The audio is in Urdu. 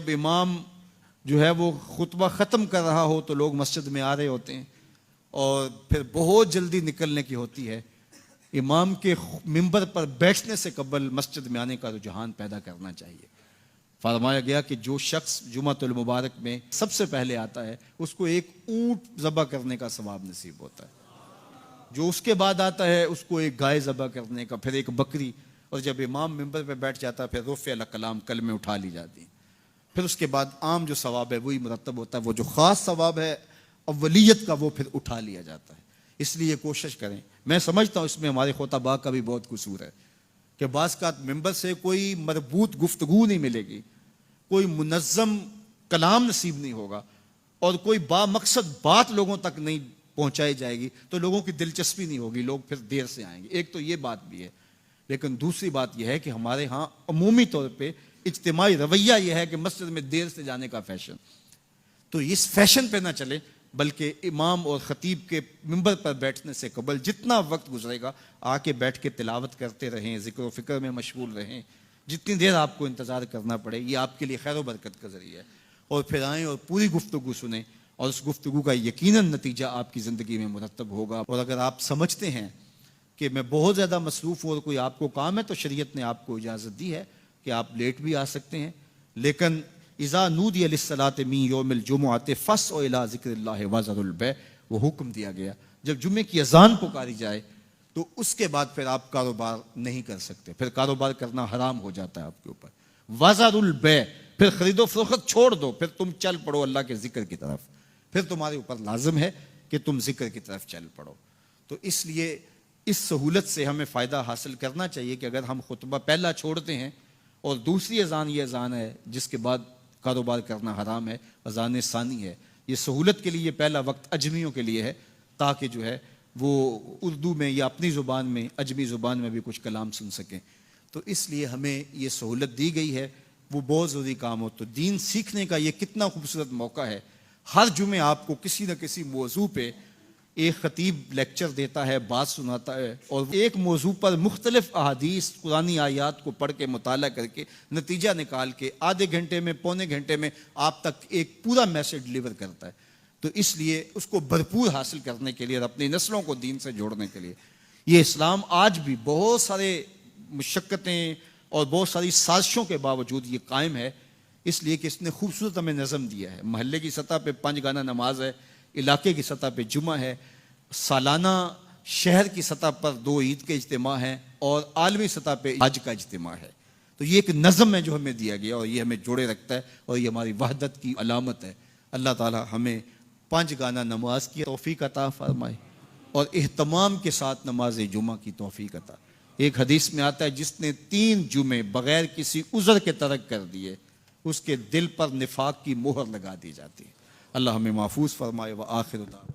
جب امام جو ہے وہ خطبہ ختم کر رہا ہو تو لوگ مسجد میں آ رہے ہوتے ہیں اور پھر بہت جلدی نکلنے کی ہوتی ہے. امام کے منبر پر بیٹھنے سے قبل مسجد میں آنے کا رجحان پیدا کرنا چاہیے. فرمایا گیا کہ جو شخص جمعۃ المبارک میں سب سے پہلے آتا ہے اس کو ایک اونٹ ذبح کرنے کا ثواب نصیب ہوتا ہے. جو اس کے بعد آتا ہے اس کو ایک گائے ذبح کرنے کا، پھر ایک بکری، اور جب امام منبر پہ بیٹھ جاتا ہے پھر رفع الکلام کلمے اٹھا لی جاتی ہیں. پھر اس کے بعد عام جو ثواب ہے وہی مرتب ہوتا ہے. وہ جو خاص ثواب ہے اولیت کا وہ پھر اٹھا لیا جاتا ہے. اس لیے کوشش کریں. میں سمجھتا ہوں اس میں ہمارے خطباء کا بھی بہت قصور ہے کہ بعض کا ممبر سے کوئی مربوط گفتگو نہیں ملے گی، کوئی منظم کلام نصیب نہیں ہوگا، اور کوئی با مقصد بات لوگوں تک نہیں پہنچائی جائے گی تو لوگوں کی دلچسپی نہیں ہوگی، لوگ پھر دیر سے آئیں گے. ایک تو یہ بات بھی ہے. لیکن دوسری بات یہ ہے کہ ہمارے ہاں عمومی طور پہ اجتماعی رویہ یہ ہے کہ مسجد میں دیر سے جانے کا فیشن. تو اس فیشن پہ نہ چلے، بلکہ امام اور خطیب کے منبر پر بیٹھنے سے قبل جتنا وقت گزرے گا آ کے بیٹھ کے تلاوت کرتے رہیں، ذکر و فکر میں مشغول رہیں. جتنی دیر آپ کو انتظار کرنا پڑے یہ آپ کے لیے خیر و برکت کا ذریعہ ہے. اور پھر آئیں اور پوری گفتگو سنیں، اور اس گفتگو کا یقیناً نتیجہ آپ کی زندگی میں مرتب ہوگا. اور اگر آپ سمجھتے ہیں کہ میں بہت زیادہ مصروف ہوں اور کوئی آپ کو کام ہے تو شریعت نے آپ کو اجازت دی ہے کہ آپ لیٹ بھی آ سکتے ہیں. لیکن اذا نودی للصلاۃ من یوم الجمعۃ فاسعوا الی ذکر اللہ وذروا البیع، وہ حکم دیا گیا جب جمعے کی اذان پکاری جائے تو اس کے بعد پھر آپ کاروبار نہیں کر سکتے، پھر کاروبار کرنا حرام ہو جاتا ہے آپ کے اوپر. وذروا البیع، پھر خرید و فروخت چھوڑ دو، پھر تم چل پڑو اللہ کے ذکر کی طرف. پھر تمہارے اوپر لازم ہے کہ تم ذکر کی طرف چل پڑو. تو اس لیے اس سہولت سے ہمیں فائدہ حاصل کرنا چاہیے کہ اگر ہم خطبہ پہلا چھوڑتے ہیں اور دوسری اذان یہ اذان ہے جس کے بعد کاروبار کرنا حرام ہے، اذان ثانی ہے، یہ سہولت کے لیے پہلا وقت اجمیوں کے لیے ہے تاکہ جو ہے وہ اردو میں یا اپنی زبان میں اجمی زبان میں بھی کچھ کلام سن سکیں. تو اس لیے ہمیں یہ سہولت دی گئی ہے، وہ بہت ضروری کام ہو. تو دین سیکھنے کا یہ کتنا خوبصورت موقع ہے. ہر جمعے آپ کو کسی نہ کسی موضوع پہ ایک خطیب لیکچر دیتا ہے، بات سناتا ہے، اور ایک موضوع پر مختلف احادیث قرآنی آیات کو پڑھ کے مطالعہ کر کے نتیجہ نکال کے آدھے گھنٹے میں پونے گھنٹے میں آپ تک ایک پورا میسج ڈلیور کرتا ہے. تو اس لیے اس کو بھرپور حاصل کرنے کے لیے اور اپنی نسلوں کو دین سے جوڑنے کے لیے یہ اسلام آج بھی بہت سارے مشقتیں اور بہت ساری سازشوں کے باوجود یہ قائم ہے، اس لیے کہ اس نے خوبصورت ہمیں نظم دیا ہے. محلے کی سطح پہ 5 گانا نماز ہے، علاقے کی سطح پہ جمعہ ہے، سالانہ شہر کی سطح پر 2 عید کے اجتماع ہیں، اور عالمی سطح پہ حج کا اجتماع ہے. تو یہ ایک نظم ہے جو ہمیں دیا گیا اور یہ ہمیں جوڑے رکھتا ہے اور یہ ہماری وحدت کی علامت ہے. اللہ تعالی ہمیں 5 گانا نماز کی توفیق عطا فرمائے اور اہتمام کے ساتھ نماز جمعہ کی توفیق عطا. ایک حدیث میں آتا ہے جس نے 3 جمعے بغیر کسی عذر کے ترک کر دیے اس کے دل پر نفاق کی مہر لگا دی جاتی ہے. اللہ ہمیں محفوظ فرمائے. وآخر دعوانا